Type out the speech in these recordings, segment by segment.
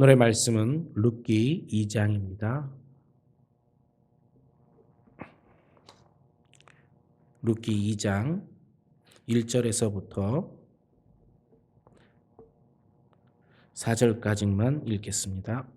오늘의 말씀은 룻기 2장입니다. 룻기 2장 1절에서부터 4절까지만 읽겠습니다.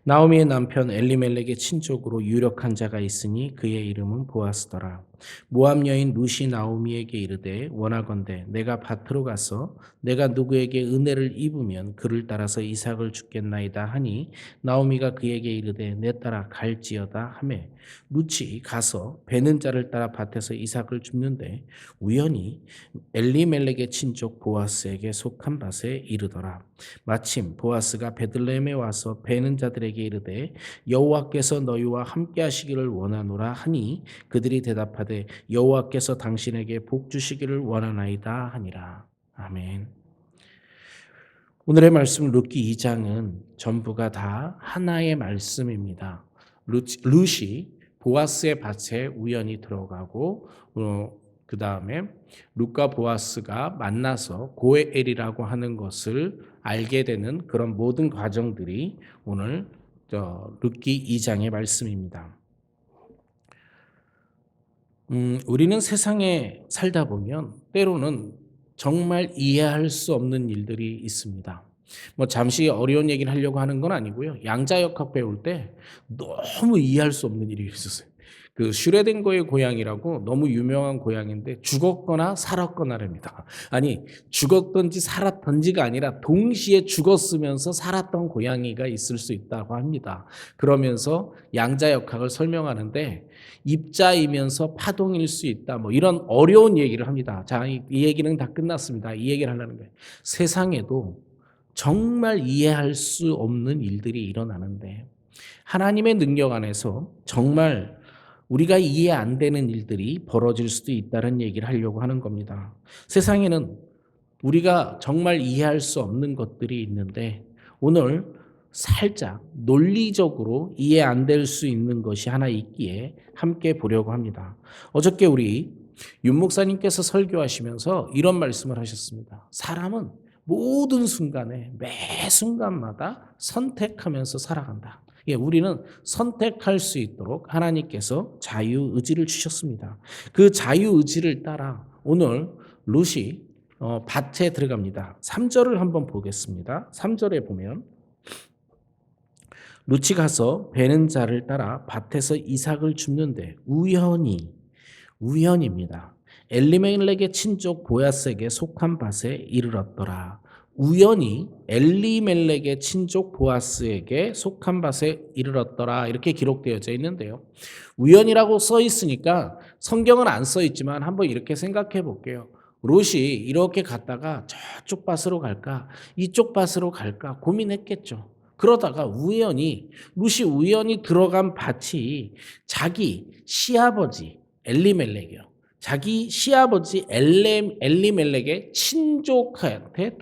나오미의 남편 엘리멜렉의 친족으로 유력한 자가 있으니 그의 이름은 보아스더라. 모압 여인 룻이 나오미에게 이르되 원하건대 내가 밭으로 가서 내가 누구에게 은혜를 입으면 그를 따라서 이삭을 주겠나이다 하니 나오미가 그에게 이르되 내 따라 갈지어다 하매 룻이 가서 베는 자를 따라 밭에서 이삭을 줍는데 우연히 엘리멜렉의 친족 보아스에게 속한 밭에 이르더라. 마침 보아스가 베들레헴에 와서 베는 자들에게 이르되 여호와께서 너희와 함께 하시기를 원하노라 하니 그들이 대답하되 여호와께서 당신에게 복 주시기를 원하나이다 하니라. 아멘. 오늘의 말씀 룻기 2장은 전부가 다 하나의 말씀입니다. 룻이 보아스의 밭에 우연히 들어가고 그 다음에 룻과 보아스가 만나서 고엘이라고 하는 것을 알게 되는 그런 모든 과정들이 오늘 룻기 2장의 말씀입니다. 우리는 세상에 살다 보면 때로는 정말 이해할 수 없는 일들이 있습니다. 잠시 어려운 얘기를 하려고 하는 건 아니고요. 양자역학 배울 때 너무 이해할 수 없는 일이 있었어요. 그 슈레딩거의 고양이라고 너무 유명한 고양인데 죽었거나 살았거나랍니다. 아니 죽었던지 살았던지가 아니라 동시에 죽었으면서 살았던 고양이가 있을 수 있다고 합니다. 그러면서 양자역학을 설명하는데 입자이면서 파동일 수 있다. 이런 어려운 얘기를 합니다. 자, 이 얘기는 다 끝났습니다. 이 얘기를 하려는 거예요. 세상에도 정말 이해할 수 없는 일들이 일어나는데 하나님의 능력 안에서 정말 우리가 이해 안 되는 일들이 벌어질 수도 있다는 얘기를 하려고 하는 겁니다. 세상에는 우리가 정말 이해할 수 없는 것들이 있는데 오늘 살짝 논리적으로 이해 안 될 수 있는 것이 하나 있기에 함께 보려고 합니다. 어저께 우리 윤 목사님께서 설교하시면서 이런 말씀을 하셨습니다. 사람은 모든 순간에 매 순간마다 선택하면서 살아간다. 우리는 선택할 수 있도록 하나님께서 자유의지를 주셨습니다. 그 자유의지를 따라 오늘 룻이 밭에 들어갑니다. 3절을 한번 보겠습니다. 3절에 보면 룻이 가서 베는 자를 따라 밭에서 이삭을 줍는데 우연입니다. 엘리멜렉의 친족 보아스에게 속한 밭에 이르렀더라. 우연히 엘리멜렉의 친족 보아스에게 속한 밭에 이르렀더라 이렇게 기록되어져 있는데요. 우연이라고 써 있으니까 성경은 안 써 있지만 한번 이렇게 생각해 볼게요. 롯이 이렇게 갔다가 저쪽 밭으로 갈까 이쪽 밭으로 갈까 고민했겠죠. 그러다가 롯이 우연히 들어간 밭이 자기 시아버지 엘리멜렉이요. 자기 시아버지 엘리멜렉의 친족한테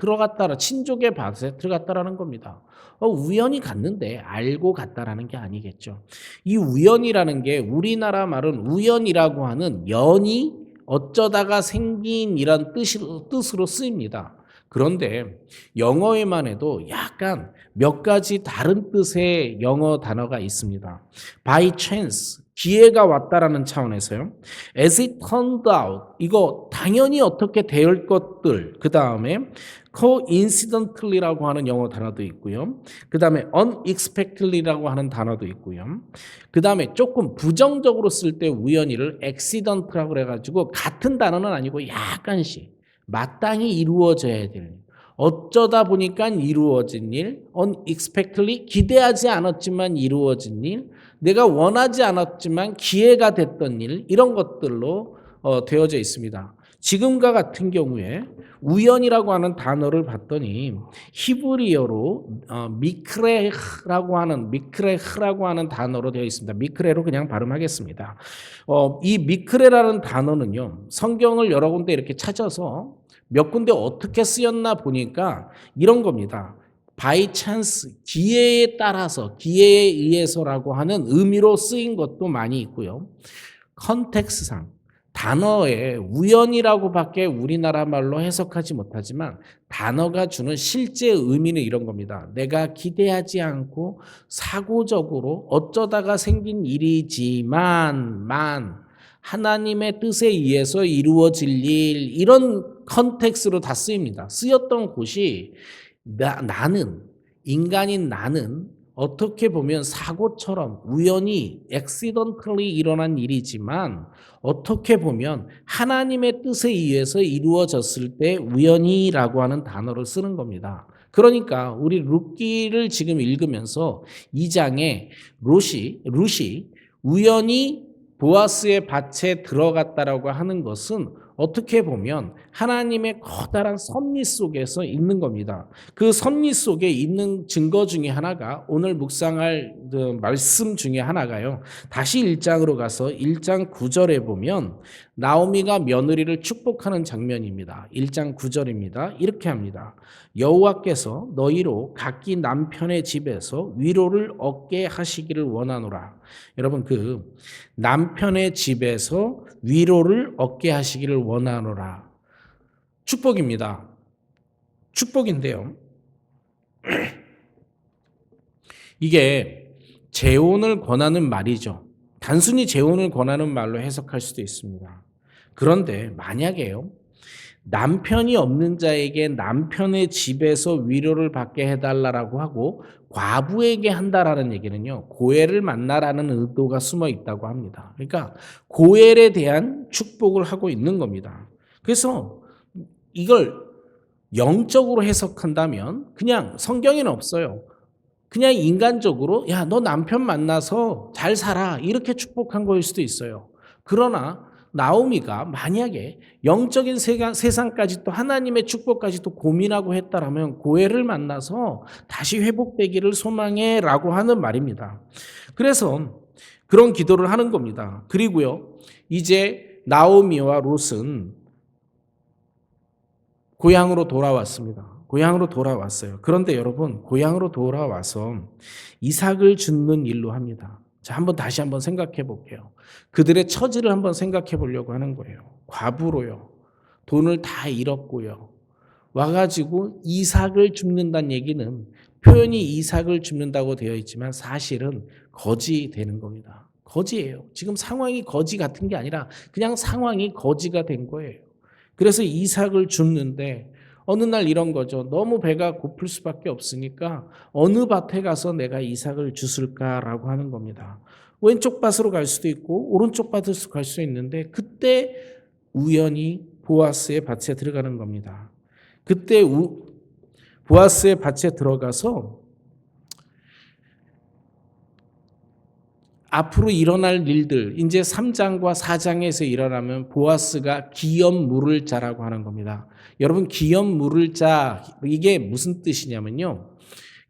친족의 밭에 들어갔다라는 겁니다. 우연히 갔는데 알고 갔다라는 게 아니겠죠. 이 우연이라는 게 우리나라 말은 우연이라고 하는 연이 어쩌다가 생긴 이런 뜻으로 쓰입니다. 그런데 영어에만 해도 약간 몇 가지 다른 뜻의 영어 단어가 있습니다. By chance, 기회가 왔다라는 차원에서요. As it turned out, 이거 당연히 어떻게 될 것들. 그 다음에 coincidentally라고 하는 영어 단어도 있고요. 그 다음에 unexpectedly라고 하는 단어도 있고요. 그 다음에 조금 부정적으로 쓸 때 우연히를 accident라고 그래가지고 같은 단어는 아니고 약간씩 마땅히 이루어져야 될 어쩌다 보니까 이루어진 일, unexpectedly 기대하지 않았지만 이루어진 일, 내가 원하지 않았지만 기회가 됐던 일, 이런 것들로 되어져 있습니다. 지금과 같은 경우에 우연이라고 하는 단어를 봤더니 히브리어로 미크레흐라고 하는 단어로 되어 있습니다. 미크레로 그냥 발음하겠습니다. 이 미크레라는 단어는요, 성경을 여러 군데 이렇게 찾아서 몇 군데 어떻게 쓰였나 보니까 이런 겁니다. by chance, 기회에 따라서, 기회에 의해서라고 하는 의미로 쓰인 것도 많이 있고요. 컨텍스상, 단어에 우연이라고밖에 우리나라 말로 해석하지 못하지만 단어가 주는 실제 의미는 이런 겁니다. 내가 기대하지 않고 사고적으로 어쩌다가 생긴 일이지만 하나님의 뜻에 의해서 이루어질 일, 이런 컨텍스로 다 쓰입니다. 쓰였던 곳이 나는, 인간인 나는 어떻게 보면 사고처럼 우연히 accidentally 일어난 일이지만 어떻게 보면 하나님의 뜻에 의해서 이루어졌을 때 우연히라고 하는 단어를 쓰는 겁니다. 그러니까 우리 룻기를 지금 읽으면서 2장에 룻이 우연히 보아스의 밭에 들어갔다라고 하는 것은 어떻게 보면 하나님의 커다란 섭리 속에서 있는 겁니다. 그 섭리 속에 있는 증거 중에 하나가 오늘 묵상할 말씀 중에 하나가요. 다시 1장으로 가서 1장 9절에 보면 나오미가 며느리를 축복하는 장면입니다. 1장 9절입니다. 이렇게 합니다. 여호와께서 너희로 각기 남편의 집에서 위로를 얻게 하시기를 원하노라. 여러분, 그 남편의 집에서 위로를 얻게 하시기를 원하노라. 축복입니다. 축복인데요. 이게 재혼을 권하는 말이죠. 단순히 재혼을 권하는 말로 해석할 수도 있습니다. 그런데 만약에요, 남편이 없는 자에게 남편의 집에서 위로를 받게 해달라고 하고 과부에게 한다라는 얘기는요, 고엘을 만나라는 의도가 숨어 있다고 합니다. 그러니까 고엘에 대한 축복을 하고 있는 겁니다. 그래서 이걸 영적으로 해석한다면 그냥 성경에는 없어요. 그냥 인간적으로 야, 너 남편 만나서 잘 살아, 이렇게 축복한 거일 수도 있어요. 그러나 나오미가 만약에 영적인 세상까지 또 하나님의 축복까지 또 고민하고 했다라면 고엘을 만나서 다시 회복되기를 소망해 라고 하는 말입니다. 그래서 그런 기도를 하는 겁니다. 그리고요, 이제 나오미와 롯은 고향으로 돌아왔습니다. 고향으로 돌아왔어요. 그런데 여러분, 고향으로 돌아와서 이삭을 짓는 일로 합니다. 자, 다시 한번 생각해 볼게요. 그들의 처지를 한번 생각해 보려고 하는 거예요. 과부로요. 돈을 다 잃었고요. 와가지고 이삭을 줍는다는 얘기는 표현이 이삭을 줍는다고 되어 있지만 사실은 거지 되는 겁니다. 거지예요. 지금 상황이 거지 같은 게 아니라 그냥 상황이 거지가 된 거예요. 그래서 이삭을 줍는데 어느 날 이런 거죠. 너무 배가 고플 수밖에 없으니까 어느 밭에 가서 내가 이삭을 주술까라고 하는 겁니다. 왼쪽 밭으로 갈 수도 있고 오른쪽 밭으로 갈 수 있는데 그때 우연히 보아스의 밭에 들어가는 겁니다. 그때 보아스의 밭에 들어가서 앞으로 일어날 일들, 이제 3장과 4장에서 일어나면 보아스가 기업 물을 자라고 하는 겁니다. 여러분, 기업 물을 자, 이게 무슨 뜻이냐면요,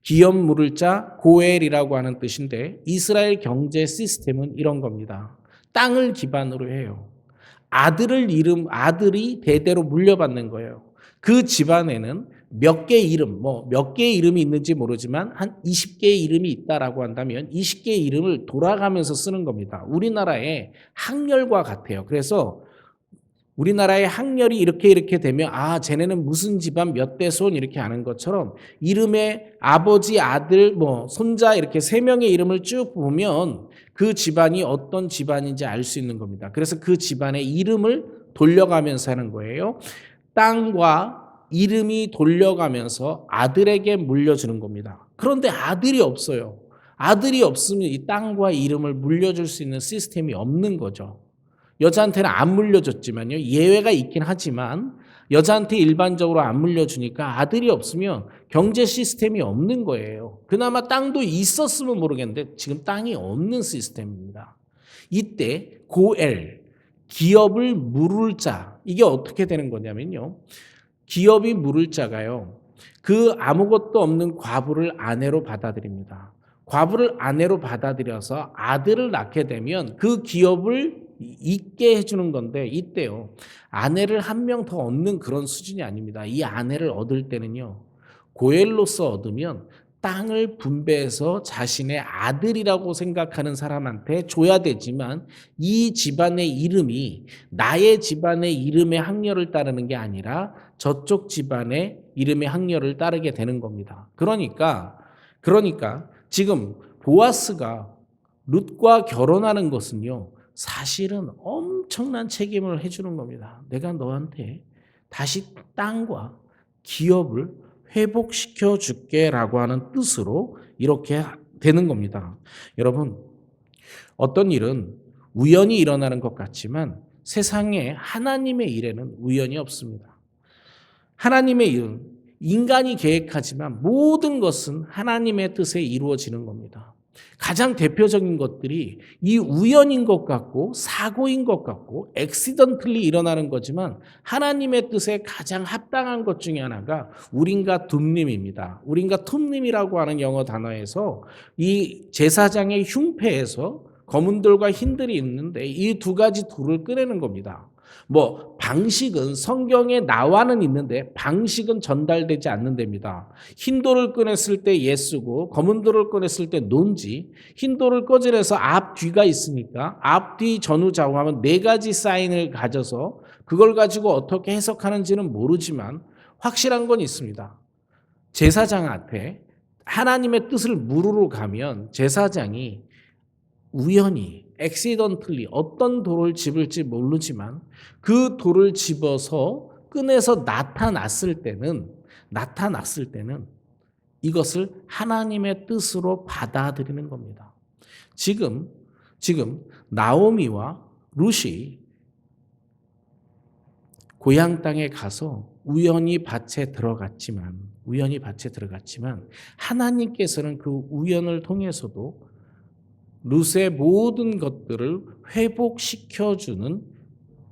기업 물을 자 고엘이라고 하는 뜻인데 이스라엘 경제 시스템은 이런 겁니다. 땅을 기반으로 해요. 아들이 대대로 물려받는 거예요. 그 집안에는 몇 개의 이름이 있는지 모르지만 한 20개의 이름이 있다라고 한다면 20개의 이름을 돌아가면서 쓰는 겁니다. 우리나라의 학렬과 같아요. 그래서 우리나라의 학렬이 이렇게 되면 쟤네는 무슨 집안 몇 대 손 이렇게 아는 것처럼 이름에 아버지, 아들, 손자 이렇게 3명의 이름을 쭉 보면 그 집안이 어떤 집안인지 알 수 있는 겁니다. 그래서 그 집안의 이름을 돌려가면서 하는 거예요. 땅과 이름이 돌려가면서 아들에게 물려주는 겁니다. 그런데 아들이 없어요. 아들이 없으면 이 땅과 이름을 물려줄 수 있는 시스템이 없는 거죠. 여자한테는 안 물려줬지만요. 예외가 있긴 하지만 여자한테 일반적으로 안 물려주니까 아들이 없으면 경제 시스템이 없는 거예요. 그나마 땅도 있었으면 모르겠는데 지금 땅이 없는 시스템입니다. 이때 고엘, 기업을 물을 자, 이게 어떻게 되는 거냐면요. 기업이 물을 자가요, 그 아무것도 없는 과부를 아내로 받아들입니다. 과부를 아내로 받아들여서 아들을 낳게 되면 그 기업을 있게 해주는 건데 이때요, 아내를 한 명 더 얻는 그런 수준이 아닙니다. 이 아내를 얻을 때는요, 고엘로서 얻으면 땅을 분배해서 자신의 아들이라고 생각하는 사람한테 줘야 되지만 이 집안의 이름이 나의 집안의 이름의 항렬을 따르는 게 아니라 저쪽 집안의 이름의 항렬을 따르게 되는 겁니다. 그러니까 지금 보아스가 룻과 결혼하는 것은요, 사실은 엄청난 책임을 해주는 겁니다. 내가 너한테 다시 땅과 기업을 회복시켜 줄게라고 하는 뜻으로 이렇게 되는 겁니다. 여러분, 어떤 일은 우연히 일어나는 것 같지만 세상에 하나님의 일에는 우연이 없습니다. 하나님의 일은 인간이 계획하지만 모든 것은 하나님의 뜻에 이루어지는 겁니다. 가장 대표적인 것들이 이 우연인 것 같고 사고인 것 같고 액시던틀리 일어나는 거지만 하나님의 뜻에 가장 합당한 것 중에 하나가 우린가 둠님입니다. 우린가 툼님이라고 하는 영어 단어에서 이 제사장의 흉패에서 검은돌과 흰돌이 있는데 이 두 가지 돌을 꺼내는 겁니다. 뭐 방식은 성경에 나와는 있는데 방식은 전달되지 않는답니다. 흰 돌을 꺼냈을 때 예수고 검은 돌을 꺼냈을 때 논지, 흰 돌을 꺼내서 앞 뒤가 있으니까 앞 뒤 전후 좌우하면 네 가지 사인을 가져서 그걸 가지고 어떻게 해석하는지는 모르지만 확실한 건 있습니다. 제사장한테 하나님의 뜻을 물으러 가면 제사장이 우연히 액시던틀리 어떤 돌을 집을지 모르지만 그 돌을 집어서 꺼내서 나타났을 때는 이것을 하나님의 뜻으로 받아들이는 겁니다. 지금 나오미와 룻이 고향 땅에 가서 우연히 밭에 들어갔지만 하나님께서는 그 우연을 통해서도 룻의 모든 것들을 회복시켜주는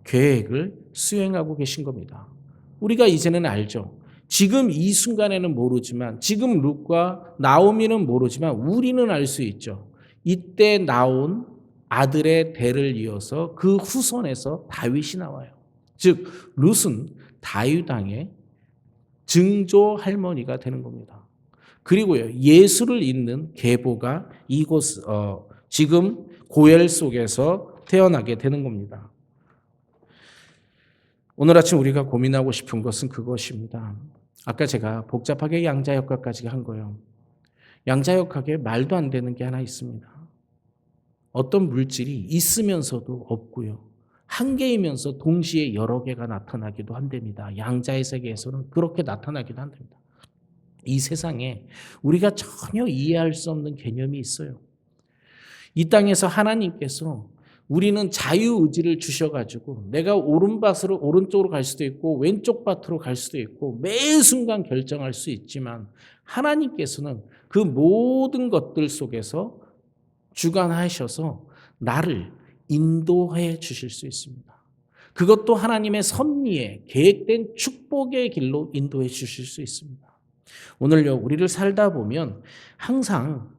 계획을 수행하고 계신 겁니다. 우리가 이제는 알죠. 지금 이 순간에는 모르지만 지금 룻과 나오미는 모르지만 우리는 알 수 있죠. 이때 나온 아들의 대를 이어서 그 후손에서 다윗이 나와요. 즉 룻은 다윗 왕의 증조 할머니가 되는 겁니다. 그리고요 예수를 잇는 계보가 이곳 지금 고엘 속에서 태어나게 되는 겁니다. 오늘 아침 우리가 고민하고 싶은 것은 그것입니다. 아까 제가 복잡하게 양자역학까지 한 거예요. 양자역학에 말도 안 되는 게 하나 있습니다. 어떤 물질이 있으면서도 없고요. 한 개이면서 동시에 여러 개가 나타나기도 한답니다. 양자의 세계에서는 그렇게 나타나기도 한답니다. 이 세상에 우리가 전혀 이해할 수 없는 개념이 있어요. 이 땅에서 하나님께서 우리는 자유의지를 주셔가지고 내가 오른쪽으로 갈 수도 있고 왼쪽 밭으로 갈 수도 있고 매 순간 결정할 수 있지만 하나님께서는 그 모든 것들 속에서 주관하셔서 나를 인도해 주실 수 있습니다. 그것도 하나님의 섭리에 계획된 축복의 길로 인도해 주실 수 있습니다. 오늘요 우리를 살다 보면 항상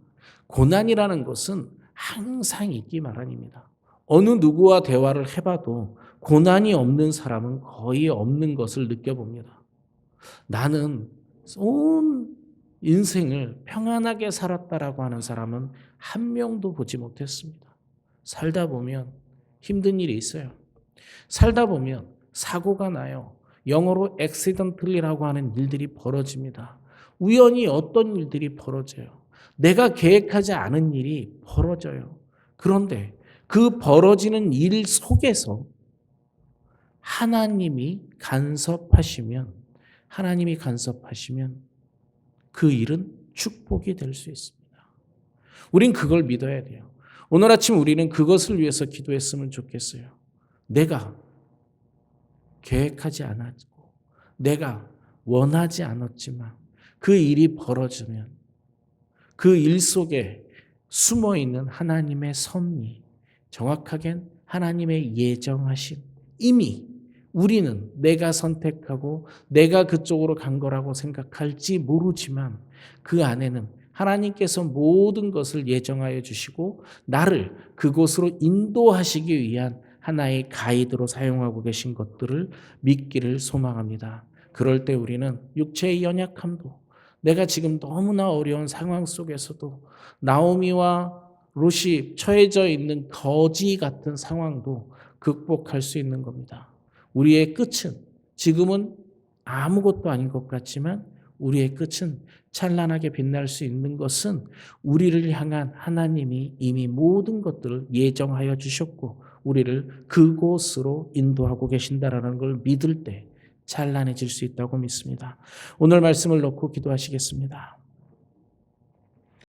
고난이라는 것은 항상 있기 마련입니다. 어느 누구와 대화를 해봐도 고난이 없는 사람은 거의 없는 것을 느껴봅니다. 나는 온 인생을 평안하게 살았다라고 하는 사람은 한 명도 보지 못했습니다. 살다 보면 힘든 일이 있어요. 살다 보면 사고가 나요. 영어로 accidentally라고 하는 일들이 벌어집니다. 우연히 어떤 일들이 벌어져요. 내가 계획하지 않은 일이 벌어져요. 그런데 그 벌어지는 일 속에서 하나님이 간섭하시면 그 일은 축복이 될 수 있습니다. 우린 그걸 믿어야 돼요. 오늘 아침 우리는 그것을 위해서 기도했으면 좋겠어요. 내가 계획하지 않았고 내가 원하지 않았지만 그 일이 벌어지면 그 일 속에 숨어있는 하나님의 섭리, 정확하게는 하나님의 예정하심, 이미 우리는 내가 선택하고 내가 그쪽으로 간 거라고 생각할지 모르지만 그 안에는 하나님께서 모든 것을 예정하여 주시고 나를 그곳으로 인도하시기 위한 하나의 가이드로 사용하고 계신 것들을 믿기를 소망합니다. 그럴 때 우리는 육체의 연약함도 내가 지금 너무나 어려운 상황 속에서도 나오미와 롯이 처해져 있는 거지 같은 상황도 극복할 수 있는 겁니다. 우리의 끝은 지금은 아무것도 아닌 것 같지만 우리의 끝은 찬란하게 빛날 수 있는 것은 우리를 향한 하나님이 이미 모든 것들을 예정하여 주셨고 우리를 그곳으로 인도하고 계신다라는 걸 믿을 때 찬란해질 수 있다고 믿습니다. 오늘 말씀을 놓고 기도하시겠습니다.